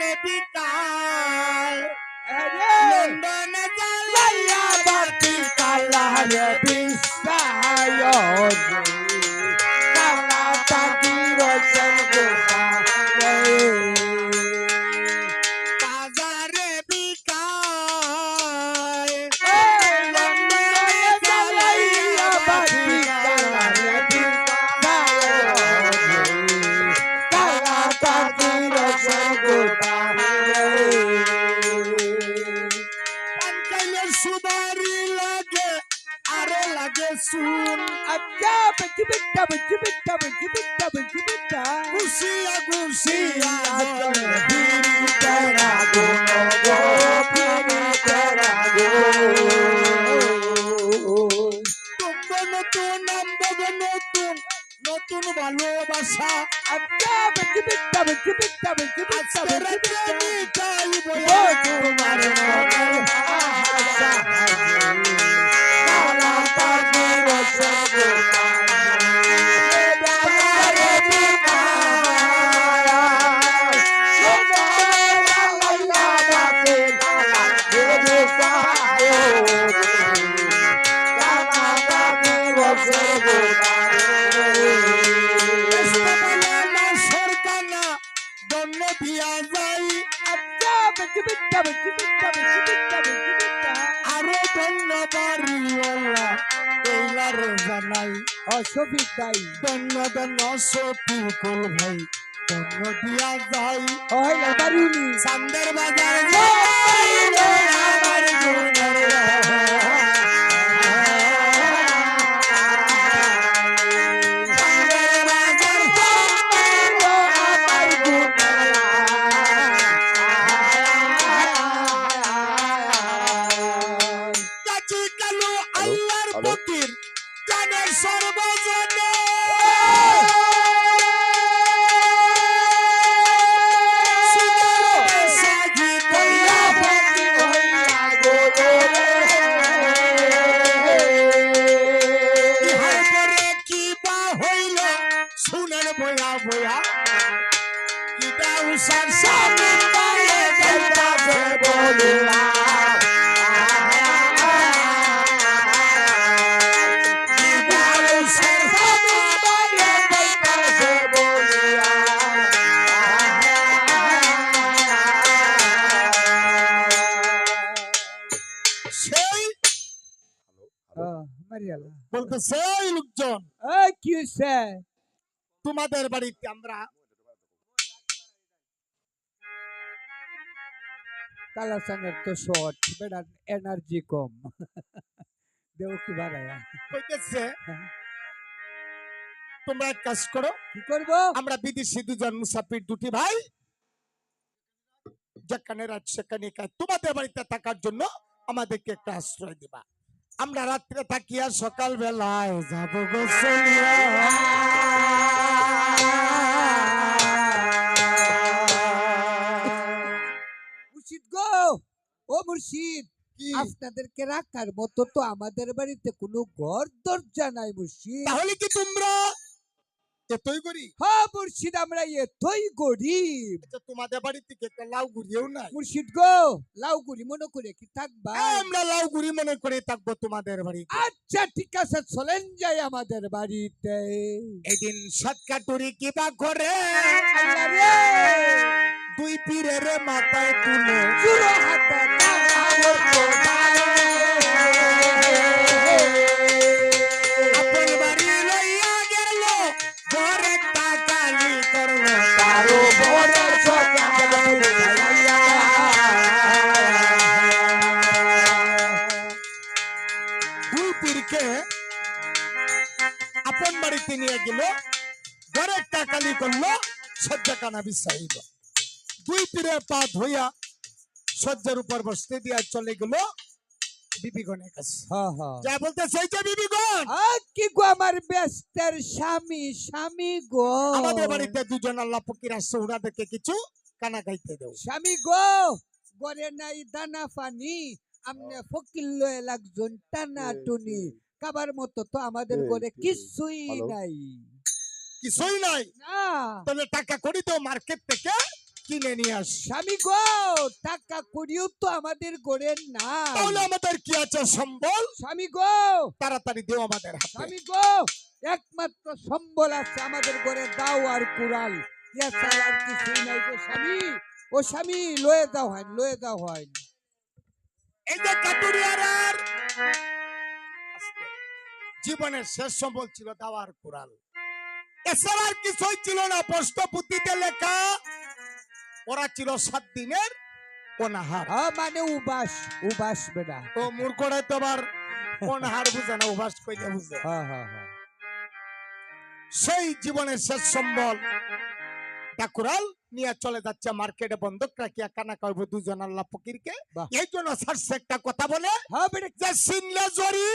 বাজারে বিকাল লন্ডনে জ্বালাইয়া বাতি কালারে বিস্তায় কালা তাকি রচন বাজারে বিকাল লন্ডনে জ্বালাইয়া বাতি কালারে সুদারি লাগে আরে লাগে শুন আচ্ছা বিটা খুশিয়া খুশিয়া ফিরি তেরা গো ফিরি তেরা গো তোমরা নতুন নাম্বার নতুন নতুন ভালোবাসা আচ্ছা বিটা তোমার আরো ধন্যবাদ জানাই অসফিক ভাই ধন্য শফিকুল ভাই ধন্য দিয়া যাই বারুনি চান্দের বাজার বলতেছে এই লোকজন কি হয়েছে তোমাদের বাড়িতে আমরা কালাচানের তো শর্ট বেটা এনার্জি কম দেও কি বাড়ায়া কইতেছে তোমরা এক কাজ করো কি করব আমরা বিদেশি দুজন মুসাফির দুটি ভাই যেখানে রাত সেখানে তোমাদের বাড়িতে থাকার জন্য আমাদেরকে একটা আশ্রয় দিবা আমরা রাত্রে থাকি আর সকাল বেলায় যাব গো চলিয়া মুর্শিদ গো ও মুর্শিদ আপনাদেরকে রাখার মতো তো আমাদের বাড়িতে কোনো ঘর দরজা নাই মুর্শিদ তাহলে কি তোমরা এতই গরিব হ্যাঁ মুর্শিদ আমরা এতই গরিব তোমাদের বাড়ি থেকে একটা লাউ গুড়িও নাই মুর্শিদ গো লাউ গুড়ি মনে করে কি থাকবা আমরা লাউ গুড়ি মনে করে থাকবো তোমাদের বাড়ি আচ্ছা ঠিক আছে চলেন যাই আমাদের বাড়িতে এদিন সৎকাটুরি কিবা করে দুই পীরের মাথায় তুলে জুড়ো হাতে আপন বাড়িতে নিয়ে গেল ঘরে টাকালি করলো সজ্জা কানা বিছাইল দুই পীরে পা ধইয়া সজ্জার উপর বসতে দিয়া চলে গেল বিবিগণের কাছে যা বলতে সেই যে বিবিগণ কি গো আমার বেস্তের স্বামী গো আমাদের বাড়িতে দুজন আল্লাহ ফকির আসছে ওনাদেরকে কিছু কানা গাইতে দাও স্বামী গো ঘরে নাই দানা পানি আমনে ফকির লয়ে লাগজন টানা টুনি খাবার মতো তো আমাদের ঘরে কিছুই নাই কিছুই নাই না তাহলে টাকা করি তো মার্কেট থেকে কিনে নিয়ে আস। স্বামী গো, টাকা করিও তো আমাদের গড়ে না। তাহলে আমাদের কি আছে সম্বল? স্বামী গো, তাড়াতাড়ি দেও আমাদের হাতে। স্বামী গো, একমাত্র সম্বল আছে আমাদের ঘরে, দাও আর কুড়াল, এছাড়া আর কিছুই নাই গো স্বামী। ও স্বামী, লয়ে যাও হয়, লয়ে যাও হয়। এই যে কাটুরিয়ার জীবনের শেষ সম্বল ছিল দাওয়ার কুড়াল, এছাড়া আর কিছুই ছিল না। প্রশ্ন পুঁথিতে লেখা ওরা ছিল 7 দিনের অনাহার। মানে উবাস, উবাস বেটা। তো মূর্খরা তো আবার অনাহার বুঝে না, উবাস কইলে বুঝে। হ্যাঁ হ্যাঁ হ্যাঁ। সেই জীবনের শেষ সম্বল ডাকুরাল নিয়ে চলে যাচ্ছে মার্কেটে, বন্ধক রাখিয়া কানা করবো দুজন আল্লাহ ফকিরকে। বাহ। এই জন্য সারছে একটা কথা বলে হ্যাঁ বেটা। যে চিনলে জরি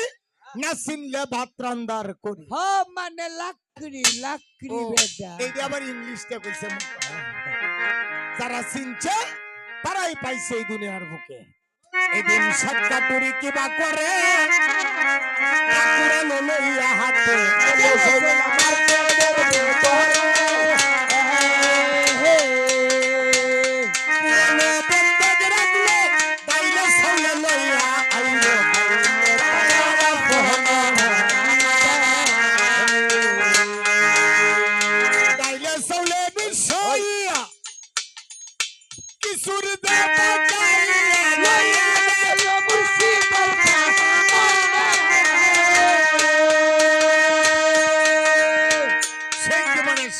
না চিনলে ভাত রান্দার করি। হ্যাঁ মানে লাকড়ি, লাকড়ি ও, বেটা। এইটা আবার ইংলিশটা কইছে। যারা চিনছে তারাই পাইছে এই দুনিয়ার বুকে। এদিন সাতকাতুরি কিবা করে ডাকুরাল লইয়া হাতে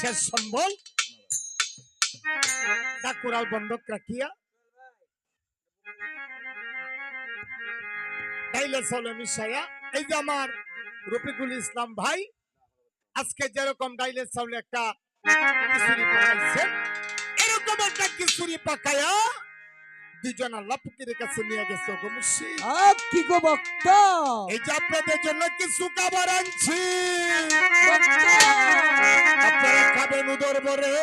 শেষ সম্বল ডাকুরাল বন্ধক রাখিয়া ডাইলে চলে মিশাইয়া। এই যে আমার রফিকুল ইসলাম ভাই আজকে যেরকম ডাইলে চাউলে একটা খিচুড়ি পাকাইছে, এরকম একটা খিচুড়ি পাকায়া দুজন আল্লাহ ফকিরের কাছে নিয়ে গেছে। গো মুর্শিদ, কি গো ভক্ত, এই যে আপনাদের জন্য কিছু খাবার আনছি, আপনারা খাবেন উদর ভরে।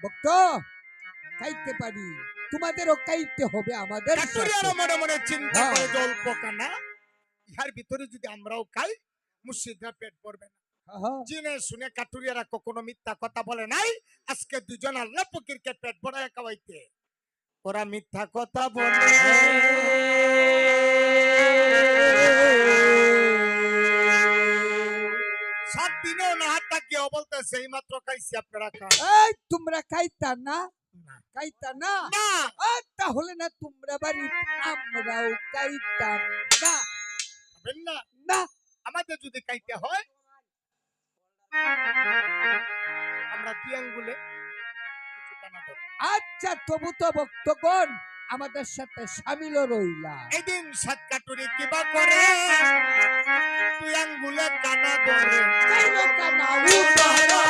ভক্ত খাইতে পারি, তোমাদেরও খাইতে হবে আমাদের সাথে। মনে মনে চিন্তা করে জল্প কানা, ইহার ভিতরে যদি আমরাও খাই মুর্শিদরা পেট ভরবে না। জিনে শুনে কাটুরিয়ারা কখনো মিথ্যা কথা বলে নাই। আজকে দুজন আল্লাহ ফকিরকে পেট ভরায় খাওয়াইতে ওরা মিথ্যা কথা বলে। 7 দিনও না হাতটা বলতেছে এই মাত্র খাইছি, আপনারা খান। এই তোমরা খাইতা না, খাইতা না, তাহলে না তোমরা বাড়ি আমরাও খাইতাম না। খাবেন না? না, আমাদের যদি খাইতে হয় আমরা 2 আঙ্গুলে কিছু টানা দেব। আচ্ছা তবু তো ভক্তগণ আমাদের সাথে শামিল রইলা। এদিন সাত কাটুরি কিবা করে 2 আঙ্গুলে কানা ধরে কাইলো কানা উতারা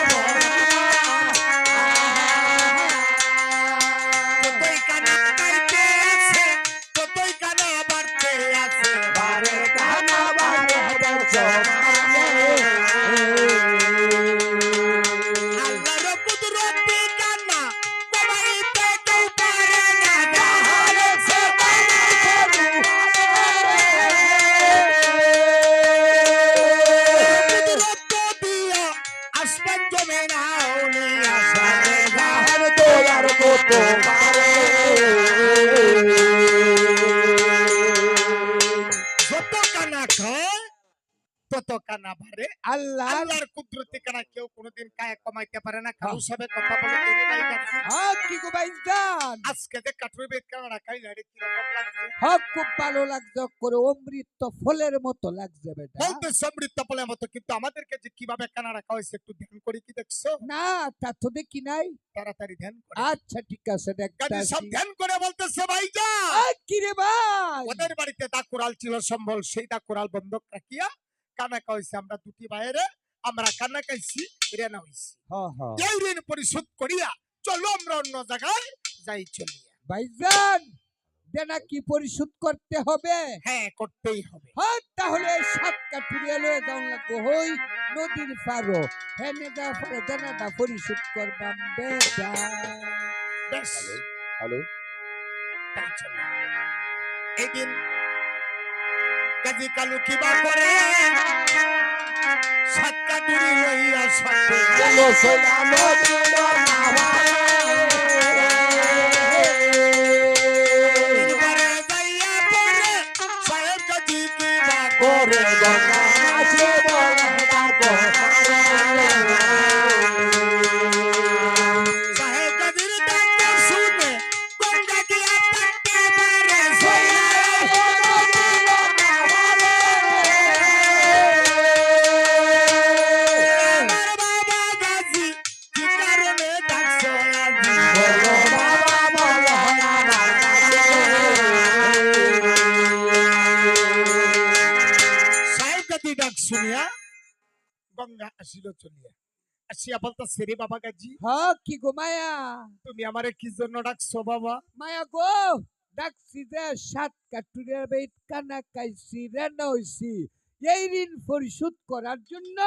যতই কানা খাইতে আছে ততই কানা বাড়তে আছে, বারে কানা বাড়ে আল্লাহর কুদরতি কানা কমাইতে কেউ পারে না। যাহারে সে কুদরত দিয়া আসমান জমে না উলিয়া সারে যাহার দয়ার কত পারে। যত কানা খায় তত কানা বাড়ে। আল্লাহর কুদরতি কানা কেউ কোনোদিন কায়া কমাইতে পারে না। কারো সাথে কথা বলে এনে নাই গেছে। কি গো ভাইজান, আজকে যে কাটুরি বেদ কানা খাইলে রে কি রকম লাগছে? খুব ভালো লাগছে, করে অমৃত ফলের মতো লাগছে বেটা। বলতে সমৃদ্ধ ফলের মতো, কিন্তু আমাদেরকে যে কিভাবে কানা রাখা হয়েছে একটু ধ্যান করে কি দেখছো? না তা তো দেখি নাই। তাড়াতাড়ি ধ্যান করে। আচ্ছা ঠিক আছে, কাজে সব দেখতাছি। ধ্যান করে বলতেছে ভাইজান কি রে ভাই, ওদের বাড়িতে দাকুরাল ছিল সম্বল, সেই দাকুরাল বন্ধক রাখিয়া কানা খাইছে। আমরা 2টি বাইরে আমরা কানা খাইছি, ঋণ হইছি। এই ঋণ পরিশোধ করিয়া চলো আমরা অন্য জায়গায় যাই চলিয়া। ভাইজান দেনা কি পরিশোধ করতে হবে? হ্যাঁ করতেই হবে। তাহলে 7 কাঠুরিয়া লয়ে যাও লাগবো হই নদীর পারো, হেনে যা পরে দেনাটা পরিশোধ করবাম বেটা। বেশ, হ্যালো তাই চলো। এদিন কাজী কালু কিবা করে সাতটা দূরি লইয়া সাথে চলো সোনা নদীর এবারে যাইয়া পরে সাহেব কাজী কিবা করে করে গঙ্গা মাছে বলে ডাকো সাহেব কাজীর ডাক শুনে গঙ্গা গিয়া তাকে পারে সোনা আমার বাবা গাজী কি কারণে ডাকছো আজি বলো বাবা বলো আমার সাহেব গাজী ডাক শুনিয়া গঙ্গা আসিল চলিয়া আসিয়া বলতাছে রে বাবা গাজী হ্যাঁ কি গো মায়া তুমি আমারে কি জন্য ডাকছো বাবা মায়া গো ডাকছি যে সাত কাটুরিয়ার বেট কানা কাইছি রেনা হইছি এই ঋণ পরিশোধ করার জন্য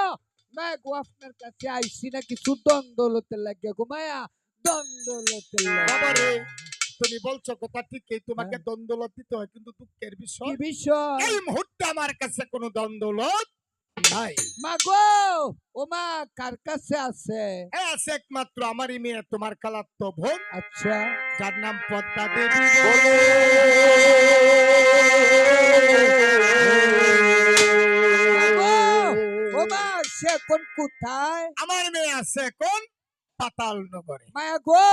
মায়া গো আপনার কাছে আইছি না কিছু দ্বন্দ্বলতে লাগে গো মায়া দ্বন্দ্বলতে বাবা রে লাগে তুমি বলছো কথা ঠিকই তোমাকে হ্যাঁ। দ্বন্দ্বলত দিতে হয় কিন্তু দুঃখের কি বিষয় বিষয় এই মুহূর্তে আমার কাছে কোনো দ্বন্দ্বলত নাই মা গো ও মা কার কাছে আছে এ আছে একমাত্র আমারই মেয়ে তোমার খালাতো বোন আচ্ছা যার নাম পদ্মা দেবী বলো মা গো ও মা সে কোন কোথায় আমার মেয়ে আছে এখন পাতাল নগরে মায়া গো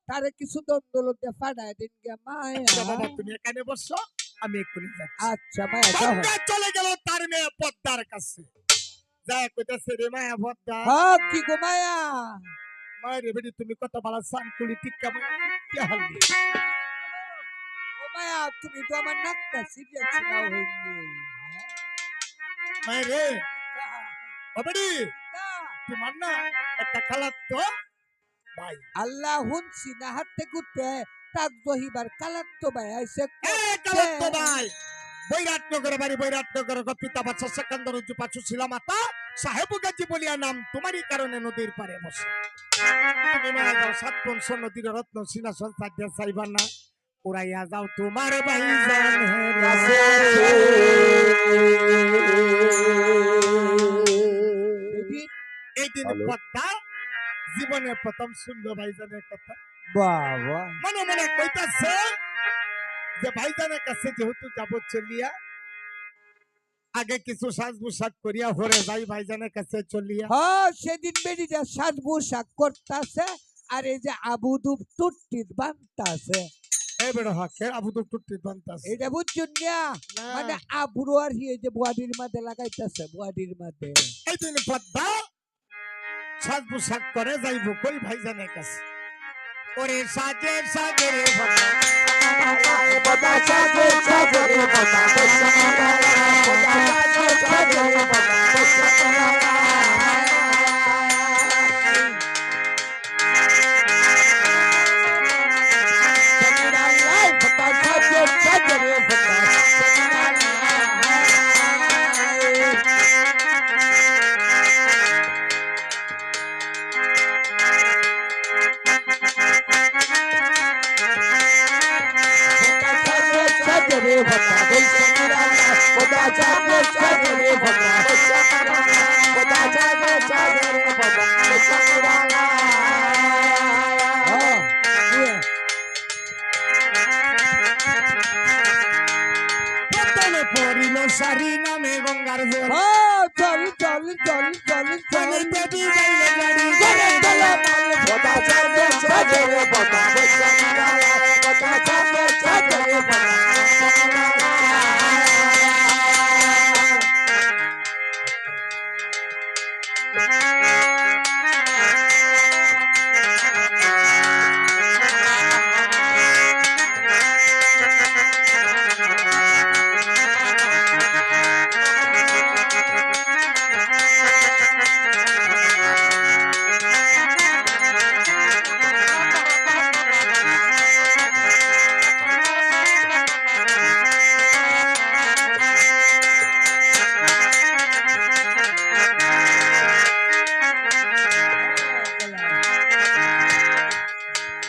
তারে কিছু দ্বন্দ্বলতে ফাড়ায় দিন গে মায়া আচ্ছা বাবা তুমি এখানে বসো আমি এক্ষুনি যাচ্ছি আচ্ছা মায়া যাও পদ্মা চলে গেল তার মেয়ে পদ্মার কাছে যায় কইতাছে রে মায়া পদ্মা হ্যাঁ কি গো মায়া মায়ের বেটি তুমি কত ভালো সান কুলি টিক্কা কি হালদি ও মায়া তুমি তো আমার নাকটা সিরিয়াস নাও হইনি মায়ের রে ও বেটি তোমার না একটা খালাতো ভাই আল্লাহ হুনছি না হাতে গুতে তাক দহিবার কালাত্তো ভাই আইছে এ খালাতো ভাই বৈরাটনগর বাড়ি বৈরাটনগর পিতা বাচ্চা সেকান্দর উজ্জু পাচু ছিলাম মাতা সাহেব গাজী বলিয়া নাম তোমারই কারণে নদীর পারে বসে তুমি না যাও সাত বংশ নদীর রত্ন সিনাসন সাজিয়া চাইবা না উড়াইয়া যাও তোমার ভাইজান কাছে এদিন এই দিন হ্যালো। পদ্মা জীবনে প্রথম শুনলো ভাইজানের কথা বাবা মনে মনে কইতাছে যে ভাইজানের কাছে যেহেতু যাব চলিয়া আগে কিছু সাজ পোশাক করিয়া হরে যাই ভাইজানের কাছে চলিয়া হ্যাঁ সেদিন বেরিটা সাজ পোশাক করতাছে আর এই যে আবুদুব টুট্টির বানতাছে এই বেড়ো হকের আবু তো টুটি বানতাছে এটা বুঝছুন না না। মানে আবুরো আর এই যে বুয়াডির মাঝে লাগাইতাছে বুয়াডির মাঝে এই দিন পদ্মা সাজ পোশাক করে যাইব কই ভাইজানের কাছে ওরে সাজে সাজে রে পদ্মা পদ্মনে পড়িল সারি নামে গঙ্গার জল চল চল চল চল চল পানি দেবী যাইলে গাড়ি চলে চলে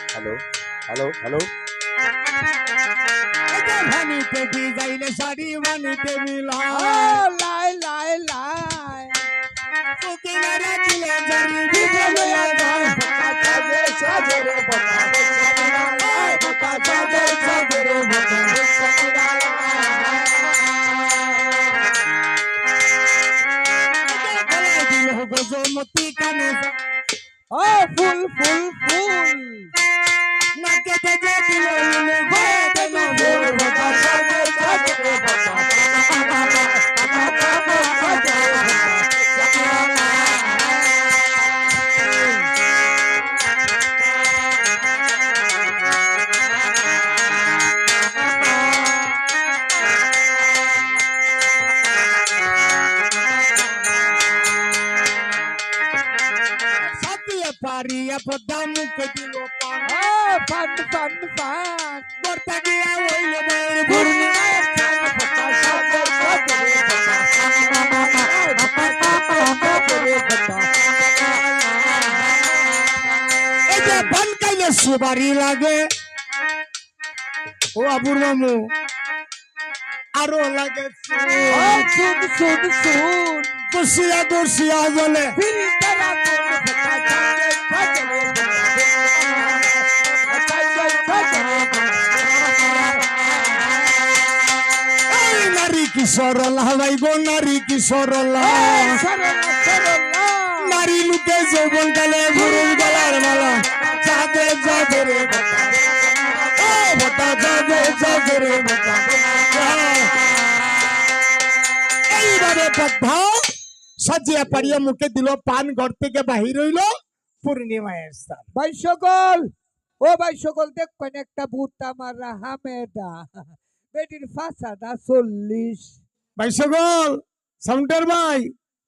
হ্যালো হ্যালো ভানিতে ভিজাইলে শাড়ি ভানিতে মিলা লাই লাই লাই কুকিনা রাখিলে জারি ভিজে ভিজে লইয়া লইয়া যায় যায় ফোঁটা সাজে সাজরে ফোঁটা ফোঁটা সাজে সাজরে ফোঁটা গলায় দিল গজমতি কানে ও ফুল ফুল ফুল নাকে বেজে দিল ইলে ভয়ে দিল ফুল ফুল ফোঁটা সাজে সাজরে ফোঁটা সাথিয়ে পারিয়া পদ্মা মুখে দিল পান ফান ফান ফান বর্তা গিয়া হইল বাইরে ঘুরনি এই যে বান কাইলে সুবারি লাগে ও আবুর মামু আরো লাগে শুন শুন শুন দর্শিয়া দর্শিয়া বলে এই নারী কি সরল হাওয়াই গো নারী কি সরল নারী লুকে যৌবন কালে ভুরুল গলার মালা যাবে যাবে রে ও বটা যাবে যাবে রে এইভাবে পদ্মা সাজিয়া পাড়িয়া মুখে দিল পান ঘর থেকে বাহির হইল পূর্ণিমায়ের স্থান ভাই সকল ও ভাই সকল দেখবেন একটা ভূত আমার হামেদা বেটির ফাঁসাটা 40 ভাই সকল সাউন্ডার ভাই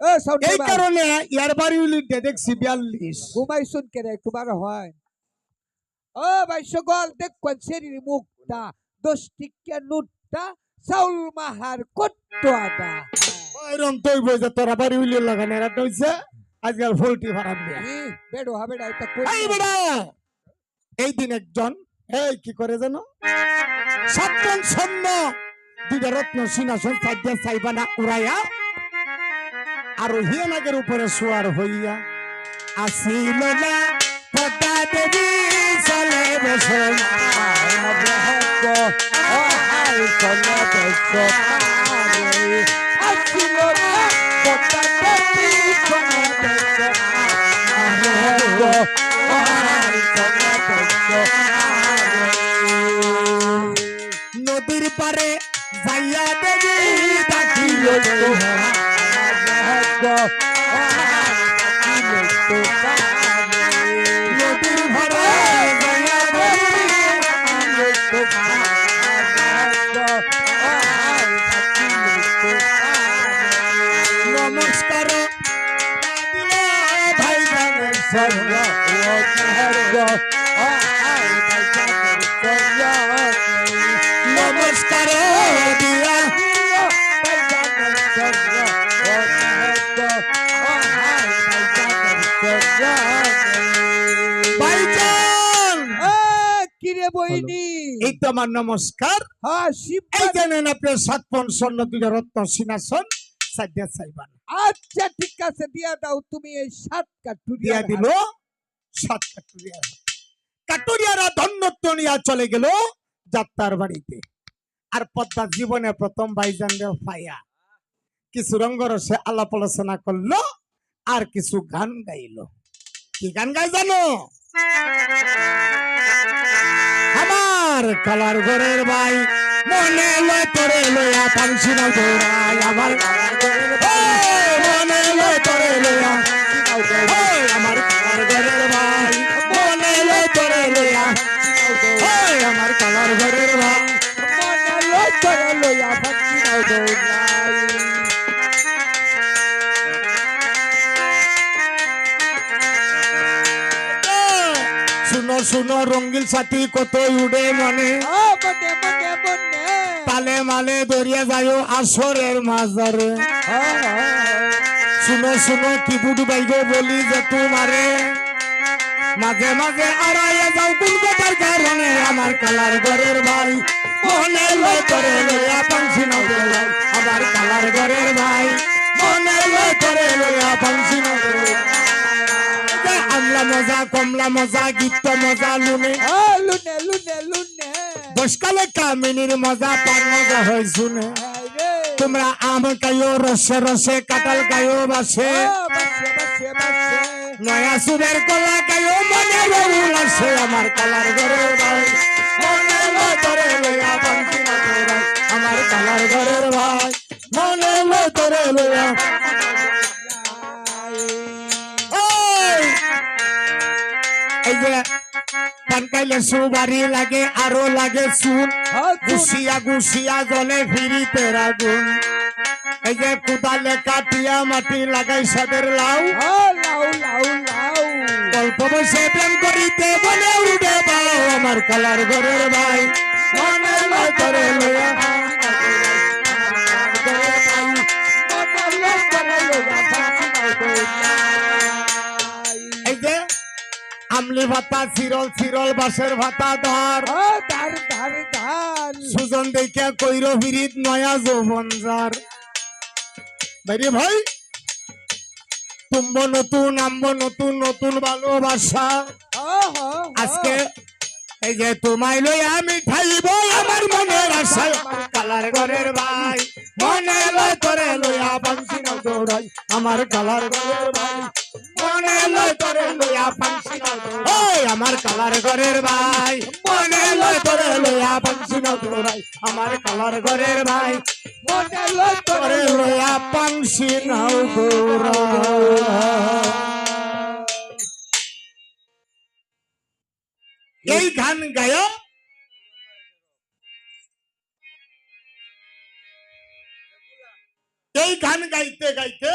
ও সাউন্ড এই কারণে ইয়ার বাড়ি হইলি দেখছি 42 ঘুমাই শুন কে রে একটু বার হয় ও ভাই সকল দেখবেন শরীর মুখটা 10 টিকা নুটটা চাউল মাহার কট্টোয়াটা ওইরকম তুই বইছে তোরা বাড়ি হইলি লাগানে রাত হইছে আজকাল ফলটি ভাড়া দিয়া বেড়ো হবে না এটা এই বেটা এই দিন একজন এই কি করে জানো সাতজন সৈন্য দুইটা রত্ন সিংহাসন সাইডে সাইবানা উড়াইয়া আর হিয়ানাগের উপরে সোয়ার হইয়া আসিল না পদ্মা দেবী চলে বসে নদীর পারে যাইয়া দেবী ডাকিল নদীর পারে যাইয়া দেবী নমস্কার ভাই জানের নমস্কার দিয়া ভাইজান কিরে বইনি এই তো আমার নমস্কার হ্যাঁ শিব এই জানেন আপনার 7 পন স্বর্ণ দুইটা রত্ন সিংহাসন সাইডে সাইবান আচ্ছা ঠিক আছে দিয়া দাও তুমি এই 7 কাটুরিয়া দিয়া দিল 7 কাটুরিয়া কাটুরিয়ারা ধন্যত্ব নিয়ে চলে গেল যাত্রার বাড়িতে আর পদ্মা জীবনে প্রথম ভাইজান পাইয়া কিছু রঙ্গরসে আলাপ আলোচনা করলো আর কিছু গান গাইলো কি গান গাই জানো আমার কালার ঘরের ভাই মনে লয় তোরে লইয়া পানছি না গোড়াই আমার মনে লয় তোরে লইয়া আমার কালার ঘরের ভাই মনে লয় তোরে লইয়া আমার কালার ঘরের ভাই শুনো শুনো রঙ্গিল সাথী কত উড়ে মনে তালে মালে দরিয়া যায় আসরের মাঝারে শুনো শুনো কি বুড়ি বাইগো বলি যে তোমারে মাঝে মাঝে আড়াইয়ে যাও কোন কথার কারণে আমার কালার ঘরের ভাই মনে লয় করে লইয়া পাংশি নাও দৌড়াই আমার কালার ঘরের ভাই মনে লয় করে লইয়া পাংশি নাও দৌড়াই আমলা মজা কমলা মজা গীত মজা লুনে লুনে লুনে লুনে বসকালে কামিনীর মজা পান মজা হয় শুনে তোমরা আম খাইও রসে রসে কাঁঠাল খাইও বাসে নয়া সুরের কলা খাইও মনে রউল আসে আমার কালার ঘরের ভাই মনে লয় করে লইয়া পাংশি নাও দৌড়াই আমার কালার ঘরের ভাই মনে লয় করে লইয়া এই যে পান খাইলে সুবারি লাগে আরো লাগে চুন গুছিয়া গুছিয়া জলে ফিরিতে রাগুন এই যে কুদালে কাটিয়া মাটি লাগাই সাদের লাউ লাউ লাউ লাউ অল্প বসে প্রেম করিতে বলে উঠে পাও আমার কালার ঘরের ভাই মনে লয় করে লইয়া এই যে আমলি ভাতা চিরল চিরল বাঁশের ভাতা ধর ধার ধার ধার সুজন দেখিয়া কইর বিরিত নয়া যৌবন যার বাইরে ভাই তুম্ব নতুন আম্ব নতুন নতুন ভালোবাসা আজকে এই যে তোমায় লই আমি খাইব আমার মনের আশায় আমার কালার ঘরের ভাই মনে লয় করে লইয়া পাংশি নাও দৌড়াই আমার কালার ঘরের ভাই মনে লয় করে লইয়া পাংশি নাও দৌড়াই আমার কালার ঘরের ভাই মনে লয় করে লইয়া পাংশি নাও দৌড়াই আমার কালার ঘরের ভাই মনে লয় করে লইয়া পাংশি নাও দৌড়াই এই গান গায় এই গান গাইতে গাইতে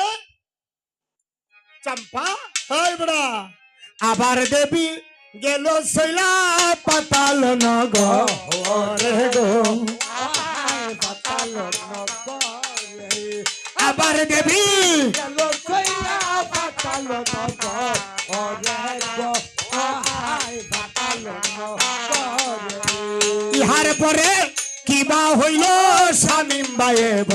চম্পা হয় বড়া আবার দেবী গেল শৈলা পাতাল নগরে গো আবার দেবী ইহার পরে কিবা হইল শামিম বায়েব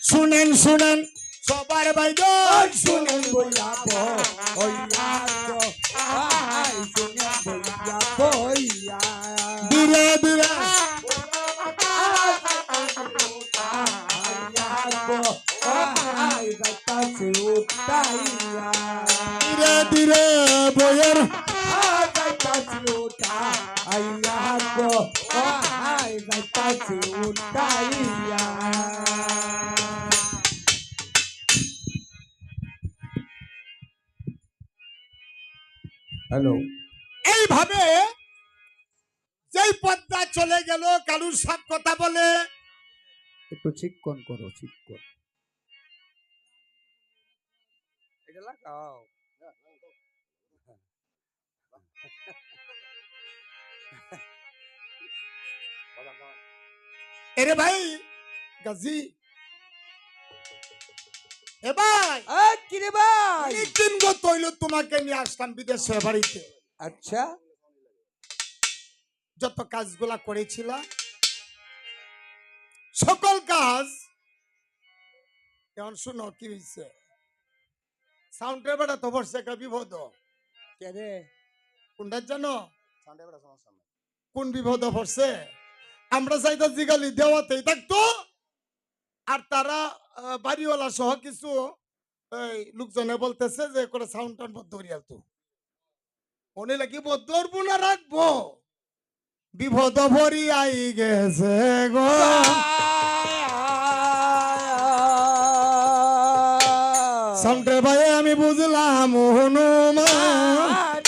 শুনেন শুনেন সবার বাইদ শুনেন ধীরে ধীরে ধীরে ধীরে বইয়ের হ্যালো এইভাবে যেই পদ্মা চলে গেল কালুর সাথে কথা বলে একটু চিকন করো চিকন এটা লাগাও এরে ভাই গাজী এ ভাই কিরে ভাই অনেকদিন গত হইল তোমাকে নিয়ে আসলাম বিদেশে বাড়িতে আচ্ছা যত কাজগুলা করেছিল সকল কাজ এখন শুনো কি হয়েছে সাউন্ডের বেড়া তো বসছে একটা বিপদ কে রে কোনটা জানো কোন বিপদ পড়ছে আমরা চাইতো জিগালি দেওয়াতেই থাকতো আর তারা বাড়িওয়ালা সহ কিছু লোকজনে বলতেছে যে করে সাউন্ড টাউন বদ্ধ করিয়ালতো মনে লাগি বদ্ধ করবো না রাখবো বিপদ ভরি আই গেছে গো সাউন্ডের ভাই আমি বুঝলাম হনুমান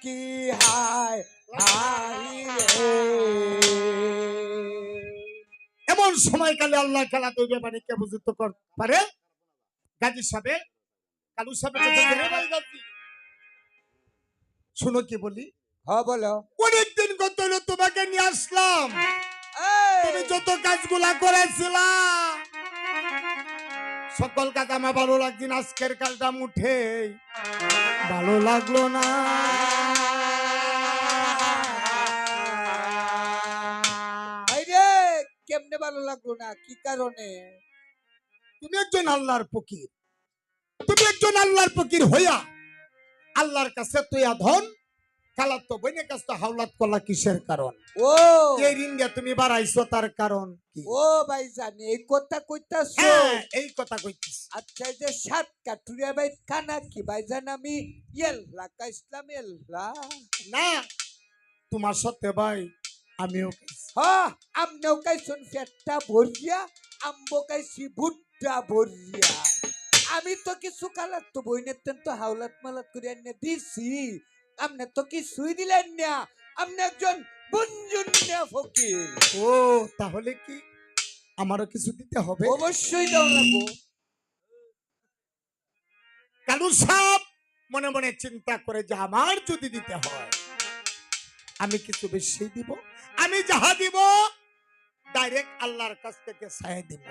কি হায় এমন সময়কালে আল্লাহ খেলা তৈরি মানে কে বুঝতে পারে গাজী সাহেব কালু সাহেব শুনো কি বলি, বলো। অনেকদিন কত হলো তোমাকে নিয়ে আসলাম, তুমি যত কাজগুলা করেছিলা সকল কাজ আমার ভালো লাগছে না, আজকের কাজটা মুঠে ভালো লাগলো না। আরে কেমনে ভালো লাগলো না, কি কারণে? তুমি একজন আল্লাহর ফকির, তুমি একজন আল্লাহর ফকির হইয়া আল্লাহর কাছে তুই ধন কালাত তো বইনের কাছে হাওলাত করলা কিসের কারণ? ও এই ঋণ দিয়ে তুমি বাড়াইছো তার কারণ কি? ও ভাইজান, এই কথা কইতাছো? হ্যাঁ, এই কথা কইতেছি। আচ্ছা, এই যে 7 কাঠুরিয়া ভাই কানা কি ভাইজান, আমি ইল্লা কাইসলাম ইল্লা। না, তোমার সাথে ভাই আমিও খাইছি। হ্যাঁ, আমনেও কাইছুন পেটটা ভরিয়া, আম্বো কাইছি ভুট্টা ভরিয়া। আমি তো কিছু কালাত তো বইনের তো হাওলাত মালাত করে এনে দিছি, আমনে তো কিছুই দিলেন না। আমনে একজন বুনজুন্না ফকির। ও তাহলে কি আমারও কিছু দিতে হবে? অবশ্যই দাও লাগবো। কালু সাহেব মনে মনে চিন্তা করে যে আমার যদি দিতে হয় আমি কিছু বেশি দিব, আমি যাহা দিব ডাইরেক্ট আল্লাহর কাছ থেকে চাই দিব।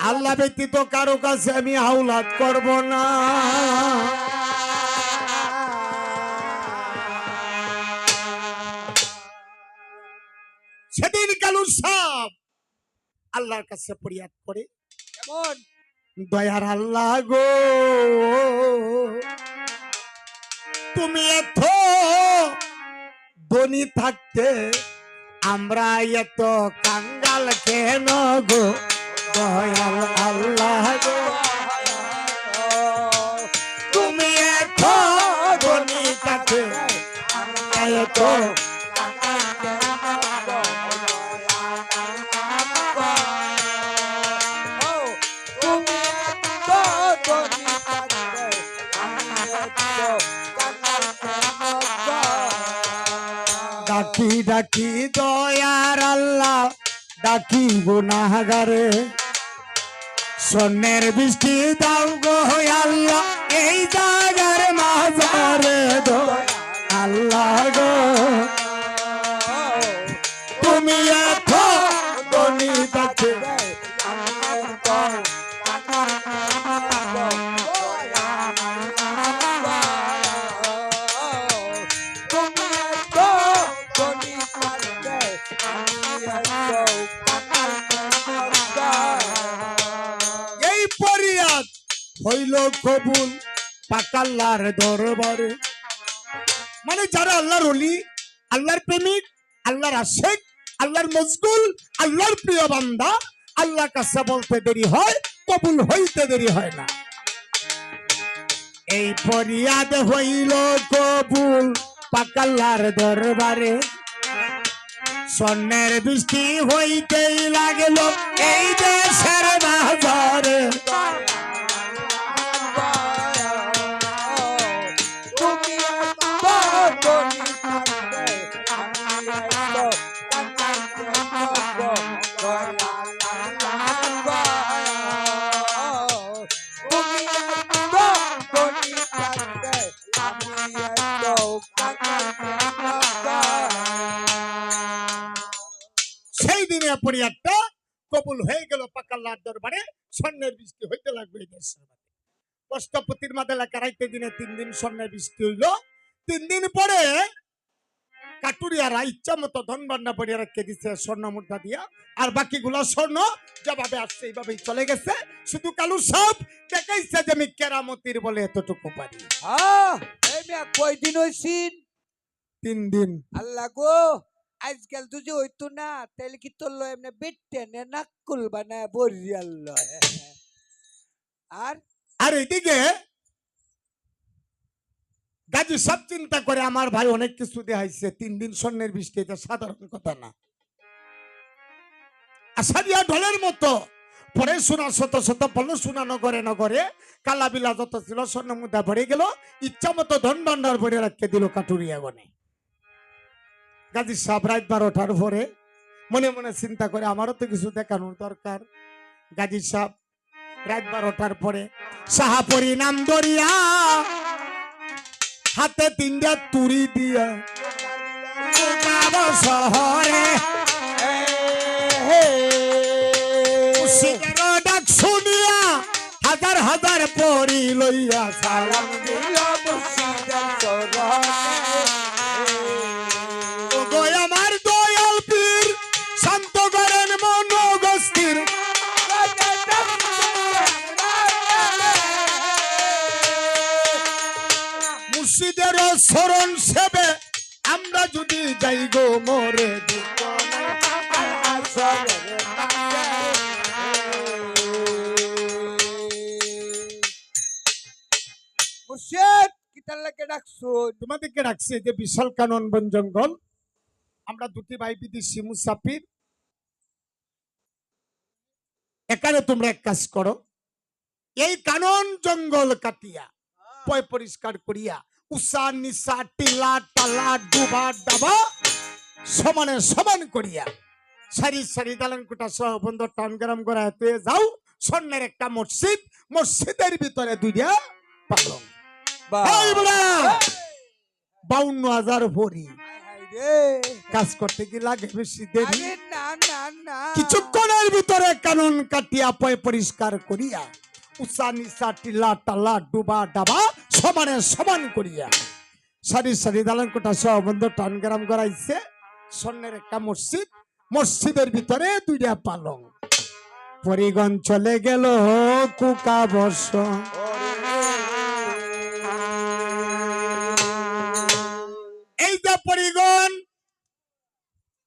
আল্লাহ ব্যতীত কারো কাছে আমি হাওলাত করব না। সেদিন কালু সাহেব আল্লাহর কাছে ফরিয়াদ করে, কেমন? দয়ার আল্লাহ গো, তুমি এত ধনী থাকতে আমরা এত কাঙ্গাল কেন গো? দয়াল আল্লাহ গো, তুমি এত ধনী থাকতে আমরা এত ডাকি ডাকি দয়ার আল্লাহ, ডাকি গুনাহগারে, স্বর্ণের বৃষ্টি দাও গো আল্লাহ এই জাগার মাঝারে। দয়াল আল্লাহ গো, তুমি এত ধনী থাকতে এই ফরিয়াদ হইল কবুল পাকাল্লার দরবারে। মানে যারা আল্লাহর ওলি, আল্লাহর প্রেমিক, আল্লাহর আশিক, আল্লাহর মজগুল, আল্লাহর প্রিয় বান্দা, আল্লাহর কাছে বলতে দেরি হয়, কবুল হইতে দেরি হয় না। এই ফরিয়াদ হইল কবুল পাকাল্লার দরবারে, স্বর্ণের বৃষ্টি হইতেই লাগলো এই দেশের বাজারে। সেই দিনে ফরিয়াদটা কবুল হয়ে গেল পাকাল্লার দরবারে, স্বর্ণের বৃষ্টি হইতে লাগবে এই দেশের মাঝে। কষ্টপতির মাঝে এলাকা রাইতে দিনে 3 দিন স্বর্ণের বৃষ্টি হইল। 3 দিন পরে কাটুরিয়ারা ইচ্ছা মতো ধন ভান্ডার পরে রেখে দিচ্ছে স্বর্ণ মুদ্রা দিয়া, আর বাকিগুলো স্বর্ণ যেভাবে আসছে এইভাবেই চলে গেছে। শুধু কালু সাহেব দেখাইছে যে আমি কেরামতির বলে এতটুকু পারি। কয়দিন হইছিন? 3 দিন। আল্লাহ গো, আজকাল যদি হইতো না তাহলে কি তোর লয় এমনি বেটে নে নাকুল বানায় বরিয়াল লয়। আর আর এইদিকে গাজী সব চিন্তা করে আমার ভাই অনেক কিছু দেখাইছে, 3 দিন স্বর্ণের বৃষ্টি এটা সাধারণ কথা না। আষাঢ়িয়া ঢলের মতো পরে শোনা শত শত পড়লো, শোনা নগরে নগরে কালাবিলা যত ছিল স্বর্ণ মুদ্রা ভরে গেল, ইচ্ছা মতো ধন ভান্ডার ভরে রাখতে দিল কাটুরিয়া গনে। গাজী সাহেব রাত 12টার পরে মনে মনে চিন্তা করে আমারও তো কিছু দেখানোর দরকার। গাজী সাহেব রাত 12টার পরে সাহাপরি নাম দরিয়া হাতে তিনটা তুড়ি দিয়া কুকাবো শহরে মুর্শিদের ডাক শুনিয়া হাজার হাজার পরি লইয়া সালাম দিও মুর্শিদের চরণে ও গো আমার দয়াল পীর শান্ত করেন মন গস্থির মুর্শিদের শরণ সেবে আমরা যদি যাই গো মরে দুঃখ নাই। মুর্শিদ কিতার লাগে ডাকছুন তোমাদেরকে রাখছি এই যে বিশাল কানন বন জঙ্গল আমরা দুটি ভাই বিদেশি মুসাফির এখানে তোমরা এক কাজ করো এই কানন জঙ্গল কাটিয়া পয় পরিষ্কার করিয়া উষা নিশা টিলা টালা ডুবা ডাবা সমানে সমান করিয়া সারি সারি দালান কোটা সহ বন্ধ টাউন গ্রাম গড়াতে যাও স্বর্ণের একটা মসজিদ মসজিদের ভিতরে দুইটা পালং এই বুড়া 52,000 ভরি কাজ করতে কি লাগে বেশি দেরি আরে না না না কিছুক্ষণের ভিতরে কানন কাটিয়া পয় পরিষ্কার করিয়া উষা নিশা টিলা টালা ডুবা ডাবা সমানে সমান করিয়া সারি সারি দালান কোটা সহ বন্ধ টাউন গ্রাম গড়াইছে স্বর্ণের একটা মসজিদ মসজিদের ভিতরে দুইটা পালং পরিগণ চলে গেল কুকা বর্ষ এই যে পরিগণ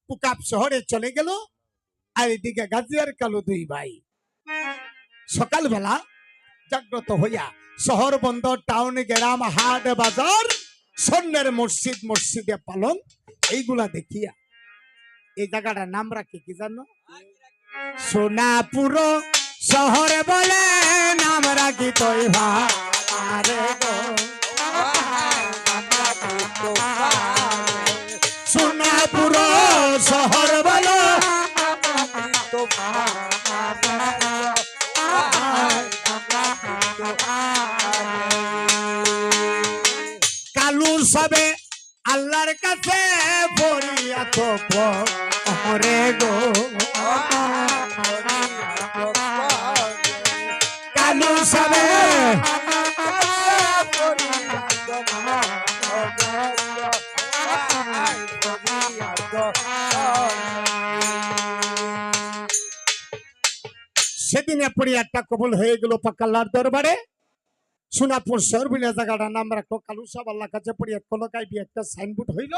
কুকাপ শহরে চলে গেল আর এদিকে গাজিয়ার কালো দুই ভাই সকালবেলা জাগ্রত হইয়া শহর বন্দর টাউন গ্রাম হাট বাজার স্বর্ণের মসজিদ মসজিদে পালং এইগুলা দেখিয়া এই জায়গাটার নাম রাখি কি জানো সোনাপুর শহর বলে নাম রাখি তৈ ভারে গো সোনাপুর শহর বলে কালু সবে আল্লাহর কাছে বলিয়া তো পরে গো কালু সবে সেদিনে পড়ি একটা কবুল হয়ে গেল পাকাল্লার দরবারে সোনাপুর শহর বলে জায়গাটার নাম রাখলো কালু সাহেব আল্লাহ কাছে পড়ি এক কোনো গাইবি একটা সাইনবোর্ড হইল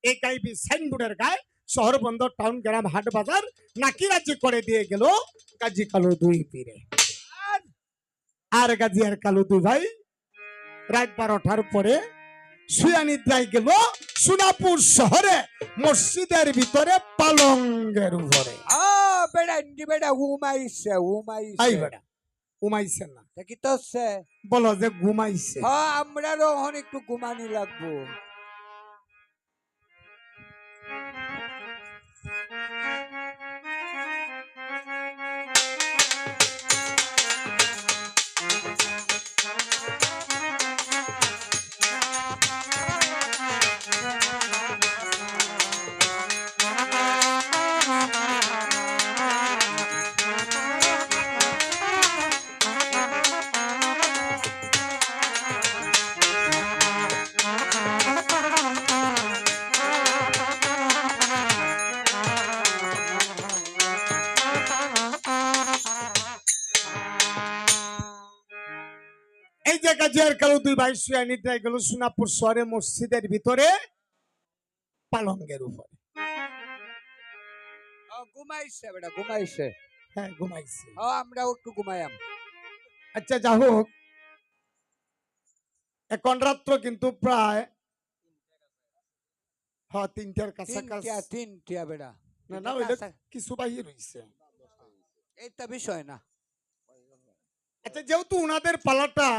এই গাইবি সাইনবোর্ডের গায়ে শহর বন্দর টাউন গ্রাম হাট বাজার নাকিরাজি করে দিয়ে গেল গাজী কালু দুই পীরে আর গাজী আর কালু দুই ভাই রাত 12টার পরে শুয়া নিদ্রায় গেল সোনাপুর শহরে মসজিদের ভিতরে পালঙ্গের উপরে বেড়া ইন্দি বেড়া উমাইছে আই বেড়া ঘুমাইছে না কি তো সে বলো যে ঘুমাইছে হ্যাঁ আমরারও এখন একটু ঘুমানি লাগবো এই যে গাজী আর কালু দুই ভাই শুয়া নিদ্রায় গেল সোনাপুর শহরে মসজিদের ভিতরে পালঙ্গের উপরে ঘুমাইছে বেটা ঘুমাইছে হ্যাঁ ঘুমাইছে আমরাও একটু ঘুমাইয়াম আচ্ছা যা হোক এখন রাত্র কিন্তু প্রায় হ্যাঁ 3টার কাছাকাছি তিনটা বেটা না না ওইটা কিছু বাহির হইছে এইটা বিষয় না আচ্ছা যেহেতু উনাদের পালাটা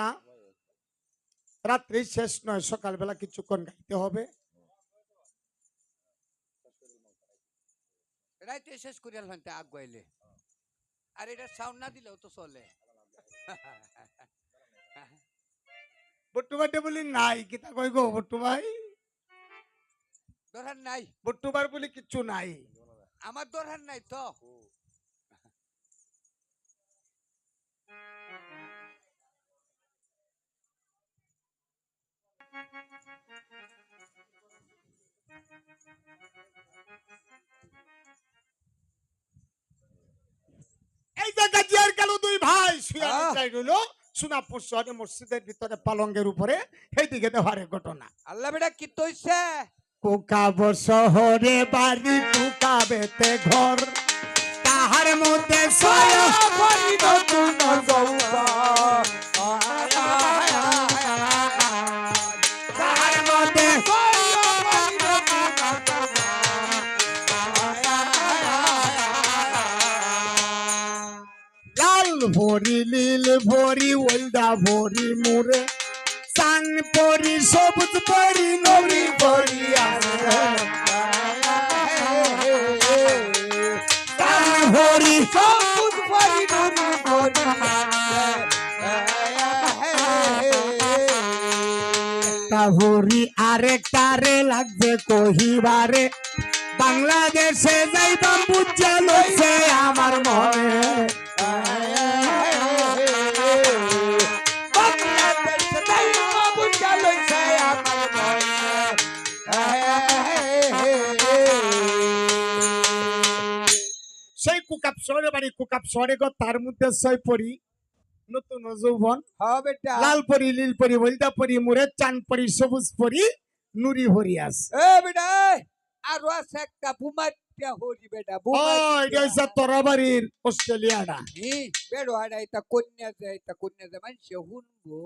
রাত্রি শেষ নয় সকালবেলা কিছুক্ষণ গাইতে হবে রাইতে শেষ করিয়া ফেলতে আগ গাইলে আর এটা সাউন্ড না দিলেও তো চলে বট্টু ভাইটা বলি নাই কিতা কই গো বট্টু ভাই? দরকার নাই, বট্টু ভাই বলি কিচ্ছু নাই। আমার দরকার নাই তো। এই যে গাজিয়ার কালো দুই ভাই শুয়ে আহ! যাই রইল সোনাপুর শহরে মসজিদের ভিতরে পালঙ্গের উপরে সেই দিকে দেওয়ারে ঘটনা। আল্লাহ বেটা কি তৈছে? কুকাব শহরে বাড়ি কুকাবেতে ঘর তাহার মধ্যে ছয় বাড়ি নতুন বউবা, তাহার মধ্যে লাল ভরি নীল ভরি ওলদা ভরি মুরে চান পরি সবুজ পরি নরি ভরি আছে চান ভরি সবুজ বাড়ি নতুন বউবা। একটা ভরি আরেকটারে লাগবে কহিবারে বাংলাদেশে যাইবাম বুঝা লইছে আমার মনে সেই কুকাপ শহরে বাড়ি কুকাপ শহরে গো তার মধ্যে ছয় পরি নতুন যৌবন লাল পরি নীল পরি হলদা পরি মুরে চান পরি সবুজ পরি নুরি হরি আস আরো আছে একটা বুমাইটা হরি বেটা, ও এটা হচ্ছে তরাবাড়ির অস্ট্রেলিয়াটা বেড়ো আড়া এটা কন্যা যায় মানুষে শুনবো,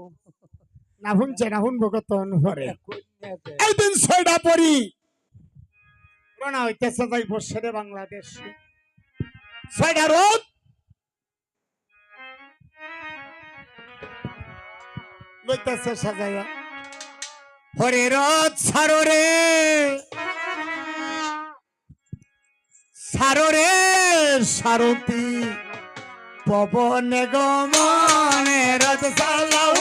না শুনছে না শুনবো কত অনুভরে কন্যা যায়। একদিন ছয়টা পরি রওনা হইতেছে যাইব সেরে বাংলাদেশ ছয়টা রোদ লইতেছে সাজাইয়া হরে রথ সাররে সাররে সারতি পবনে গমনে রথ চালাও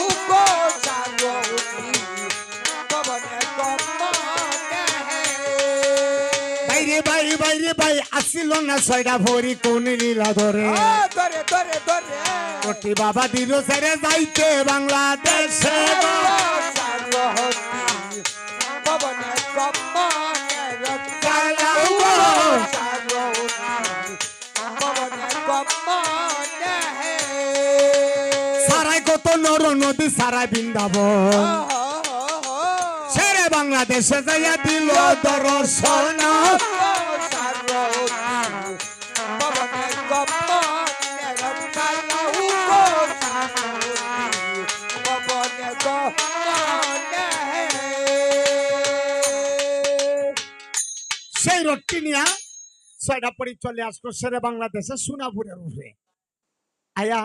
বাইরে বাইরে বাইরে বাই আসিল না ছয়টা ভরি কোন লীলা ধরে কোটি বাবা দিল সেরে যাইতে বাংলাদেশে চালাও গো। সারাই কত নর নদী সারাই বৃন্দাবন সেরে বাংলাদেশে যাইয়া দিল দর্শন সেই রোডটি নিয়া ছয়টা পরি চলে আসলো সেরে বাংলাদেশে সোনাপুরের উপরে আয়া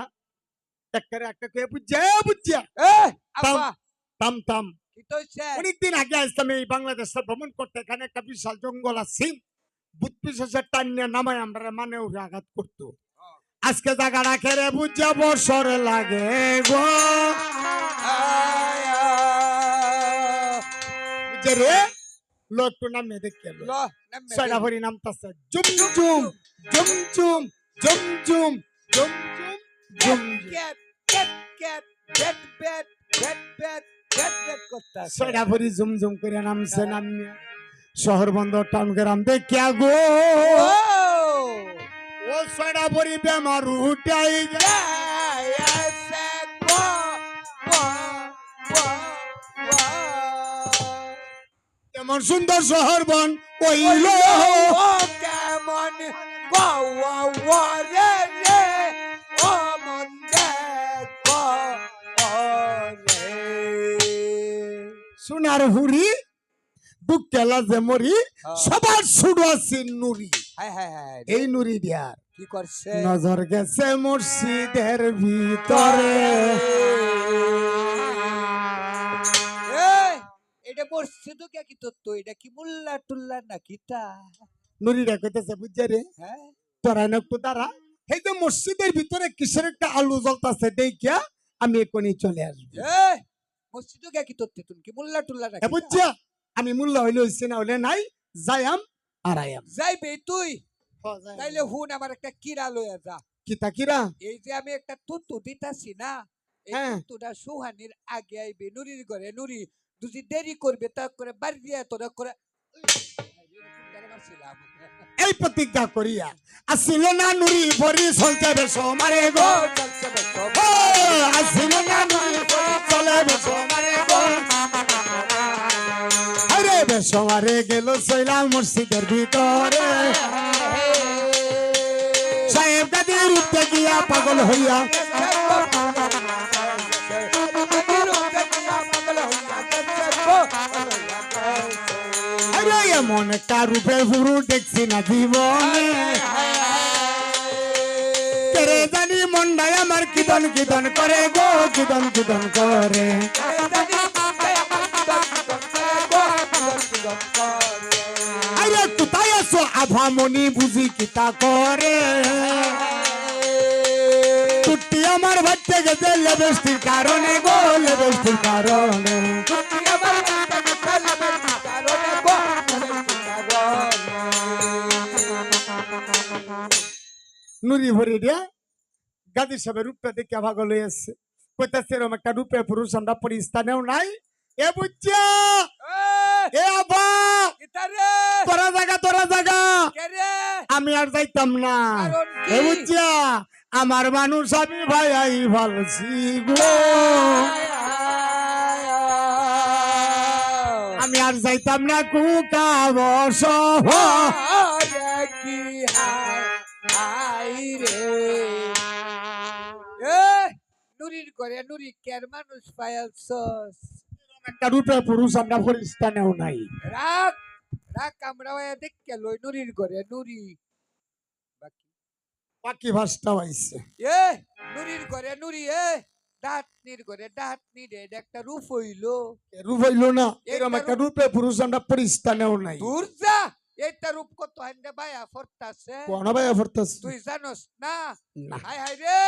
একটা একটা কে বুঝছে বুঝছে তাম তাম অনেকদিন আগে আসতাম এই বাংলাদেশে ভ্রমণ করতে এখানে একটা বিশাল জঙ্গল আছে বুধ পিসের টান নিয়ে নামায় আমরা মানে উঠে আঘাত করতো আজকে জায়গাটা খেরে বুঝছে বছর লাগে গো বুঝছে রে লোকটু নামে দেখে ছয়টা ভরি নামতাছে জুম জুম জুম জুম জুম জুম জুম জুম ছয়টা ভরি জুম জুম করে নামছে নামিয়ে শহর বন্দর টাউন গ্রাম দেখিয়া গো ও ছয়টা ভরি বেমার উঠাই এমন সুন্দর শহর বন ওইল কেমন রে ও মন সোনার হুড়ি বুক কেলা যে মরি সবার শুরু আছে নুরি এই নুরি দিয়ার কি করছে নজর গেছে মসজিদের ভিতরে এটা মসজিদ কে কি তো এটা কি মুল্লা টুল্লা না কিতা নুরিরা কইতেছে বুঝছে রে হ্যাঁ তোরা না একটু দাঁড়া এই যে মসজিদের ভিতরে কিসের একটা আলু জ্বলতাছে দেখিয়া আমি এখনই চলে আসবো মসজিদে গিয়ে কি করতে তুমি কি মোল্লা টুল্লা এ রাখি বুঝছা আমি মূল্য হইলে হইছে না হইলে নাই যাইয়াম আর আয়াম যাইবে তুই তাইলে হুন আমার একটা কিরা লইয়া যা কিতা কিরা এই যে আমি একটা তুতু দিতাছি না এই হ্যাঁ। তুতুটা সুহানির আগে আইবে নুরির ঘরে নুরি যদি দেরি করবে তা করে বাড়ি দিয়ে তোরা করে এই প্রতিজ্ঞা করিয়া আসিল না নুরি ভরি চলতে বেশো মারে গো ও, আসিল না নুরি ভরি চলে বেশো মারে গো আরে বেশো মারে গেল সৈলাম মসজিদের ভিতরে সাহেব গাদির উঠতে গিয়া পাগল হইয়া আরে এমন একটা রূপে পুরু দেখছি না জীবনে কেরে জানি মন্ডায় আমার কিদন কিদন করে গো কিদন কিদন করে আরে কোথায় আছো আভামনি বুঝি কিতা করে টুটি আমার বাচ্চা গেছে লেবেস্টির কারণে গো লেবেস্টির কারণে নুরি ভরি দিয়া গাদি সাহেবের রূপটা দেখে ভাগল হয়েছে কইতাছে এরকম একটা রূপে পুরুষ আমরা পরিস্থানেও নাই এ বুঝছা এ আবা তোরা জায়গা আমি আর যাইতাম না এ বুঝছা আমার মানুষ আমি ভাই আই ভালছি গো আমি আর যাইতাম না কুকা বস নুরির করে নুরি কের মানুষ পায়ালছস একটা রূপে পুরুষ আমরা পরিস্থানেও নাই রাখ রাখ আমরা দেখকে লই নুরির করে নুরি বাকি ভাষটা হইছে এ নুরির করে নুরি ডাটনির করে ডাটনি রে এটা একটা রূপ হইলো রূপ হইল না এরকম একটা রূপে পুরুষ আমরা পরিস্থানেও নাই দূর যা এটা রূপ কত হান্ডে ভাইয়া ফরতাছে কোন ভাই ফরতাস তুই জানোস না না হায় হায় রে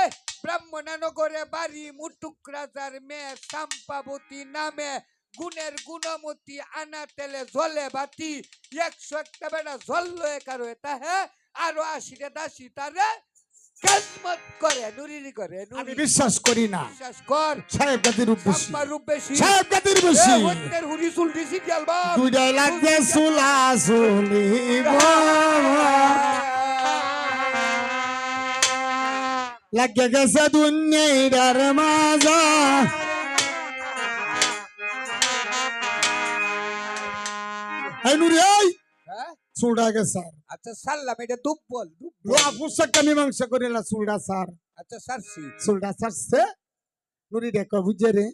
ব্রাহ্মণনগরে বাড়ি মুটুক রাজার মেয়ে সাম্পাবতী নামে গুণের গুণমতী আনা তেলে জলে বাতি 100 একটা বেড়া জ্বললো একারো এটা হ্যাঁ আরো 80 দাসী তারে খেদমত করে নুরিরি করে আমি বিশ্বাস করি না বিশ্বাস কর সাহেব গাদির রূপ বেশি সাম্পা রূপ বেশি সাহেব গাদির বেশি হন্দের হুরি চুলটি সিরিয়াল বা দুইটাই লাগে সুলা সুলি লাগে গেছে দুনিয়ার মাজা এই নুরি এই হ্যাঁ চুড়া গে স্যার আচ্ছা সাল্লাম এটা দুব্বল লোয়া পুস্তকটা মীমাংসা করিলা চুড়া স্যার আচ্ছা সারছি চুড়া সারছে নুরি দেখো বুঝে রে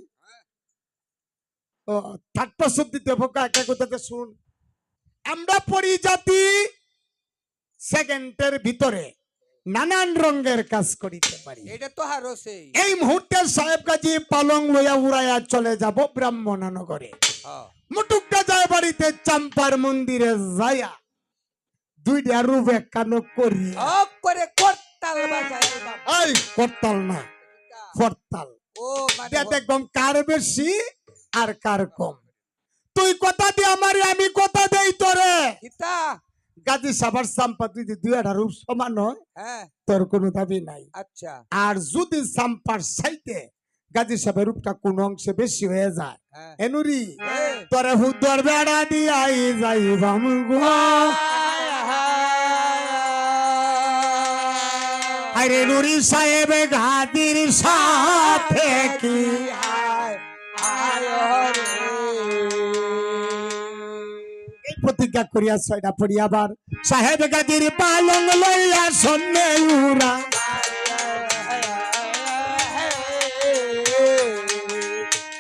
ও থাটপা শব্দিতে বোকা একটা কথাতে শুন আমরা পরিজাতি সেকেন্ডের ভিতরে নানান রঙের কাজ করিতে পারি এটা তো হারছে এই মুহূর্তে সাহেব গাজী পালং লইয়া উড়াইয়া চলে যাব ব্রাহ্মণনগরে মুটুকটা যায় বাড়িতে চাম্পার মন্দিরে যাইয়া দুইটা রূপ একখানো করি করে করতাল বাজায় বাবা এই করতাল না করতাল ও মানে দেখম কার বেশি আর কার কম তুই কথা দি আমারে আমি কথা দেই তোরে গীতা গাজী সাবার চাম্পা তুই দুইটা রূপ সমান হয় হ্যাঁ তোর কোনো দাবি নাই আচ্ছা আর যদি চাম্পার সাইতে গাজী সাহেবের রূপটা কোন অংশে বেশি হয়ে যায় হ্যাঁ এনুরি এই, তোরে হুদর বেড়া দিয়াই যাইবাম গো আরে নুরি সাহেব গাদির সাথে কি এই প্রতিজ্ঞা করিয়া ছয়টা পড়ি আবার সাহেব গাদির পালং লইয়া সন্নে উড়া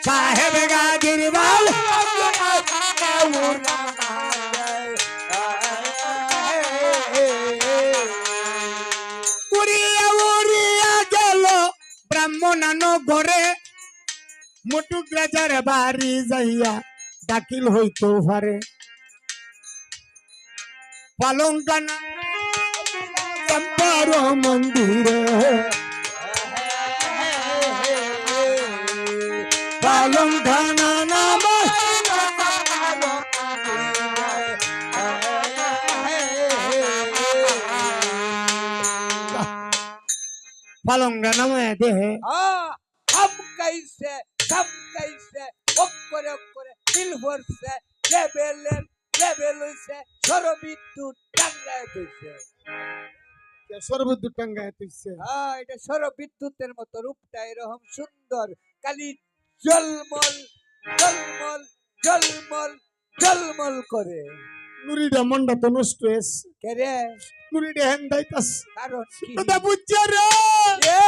সাহেব গাদির বাল উড়িয়া উড়িয়া গেল ব্রাহ্মণনগরে মুটুক রাজার বাড়ি যাইয়া দাখিল হইতো পারে পালঙ্কানা চম্পার মন্দিরে পালঙ্ঘানা নাম পালঙ্গা নামে দেহে हम कैसे অক্ষরে অক্ষরে দিল ভরছে লেভেল হইছে সৌরবিদ্যুৎ টাঙ্গায় কইছে সর্বদূর টাঙ্গায় তুইছে এটা সৌরবিদ্যুতের মতো রূপটা এরকম সুন্দর কালি জলমল জলমল জলমল জলমল করে নুরিটা মনটা তো নষ্ট হয়েছে কেরে নুরিটা হ্যান্ডাইতাস কারণ কি কথা বুঝছে রে এ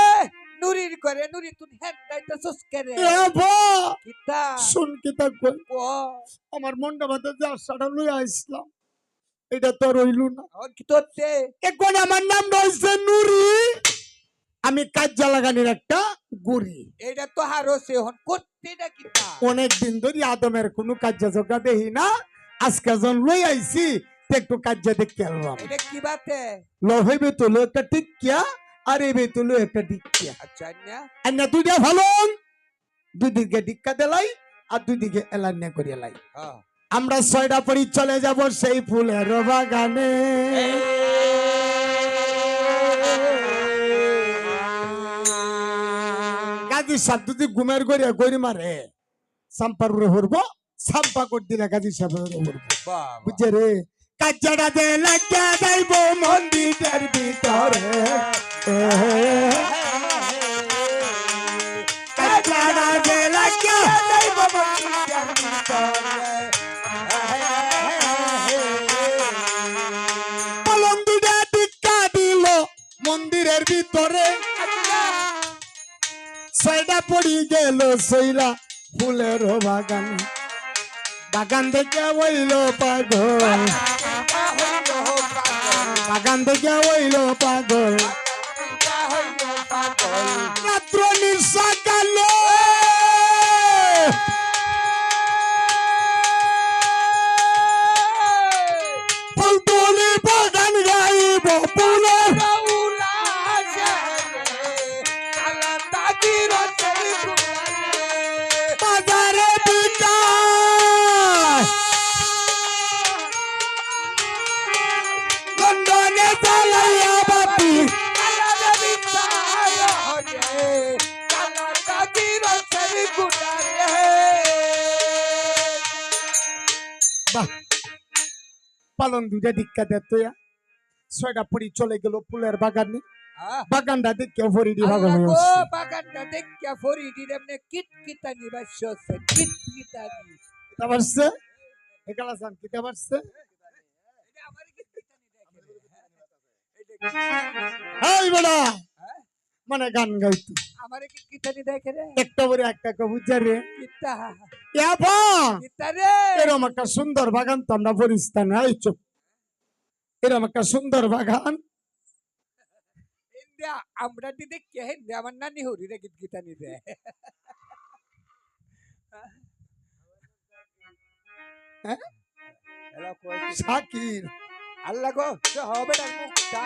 নুরির করে নুরি তুই হ্যান্ডাইতাছস কেরে এ ভা কিতা শুন কিতা কই ও আমার মনটা মধ্যে যে আশাটা লইয়া আসলাম এটা তো রইল না কি তোতে এখন আমার নাম রয়েছে নুরি আমি কাজ্জা লাগানির একটা গুড়ি এটা তো হারছে হন করতে না কিতা অনেক দিন ধরে আদমের কোনো কাজ্জা জোগা দেখি না আজকে যখন লই আইছি তো একটু কাজ্জা দেখতে এলাম এটা কি বাতে ল হইবে তো লো একটা টিকিয়া আর এই তো লো একটা টিকিয়া আচ্ছা না আন্না দুইটা ভালো দুই দিকে টিক্কা দেলাই আর দুই দিকে এলান্না করে লাই হ্যাঁ আমরা 6টা পরি চলে যাব সেই ফুলের বাগানে গাজী সাহেব যদি ঘুমের গড়িয়া গড়ি মারে সাম্পার উপরে হরবো সাম্পা করে দিলে গাজী সাহেবের উপরে হরবো বাবা বুঝছে রে কাজ্জাটা দে লাগিয়া যাইব মন্দিরের ভিতরে কাজ্জাটা দে লাগিয়া যাইব মন্দিরের ভিতরে পলন্দুটা টিক্কা দিল মন্দিরের ভিতরে 6টা পড়ি গেল সইলা ফুলের বাগান বাগান দেখে হইল পাগল বাগান দেখে হইল পাগল রাত্র নিঃসকালে ফুলতুলি বাগান গাইব ফুলের বাজারে বিকাশ লন্ডনে চালাইয়া বাতি পালন দুইটা টিক্কা দেত 6টা পরি চলে গেল ফুলের বাগানে বাগানটা দেখে ফরিডি ভাগল হয়ে গেছে বাগানটা দেখিয়া ফরিডি এমনি কিটকিটানি বাসছে কিটকিটানি কিতা পারছে একালা সান কিতা পারছে এটা আমার কিটকিটানি এই বড়া মানে গান গাইতো আমারে কি কিটকিটানি দেখে রে একটা বড় একটা কবুতর রে কিতা ইয়া বা কিতা রে এরকম একটা সুন্দর বাগান তো আমরা পরিস্থানে আইছো এরকম একটা সুন্দর বাগান ইন্ডিয়া আমরা দি দেখে হিন্দে আমার নানি হরি রে কিটকিটানি রে হ্যাঁ এলা কই শাকির আল্লাহ গো হবে না মুখটা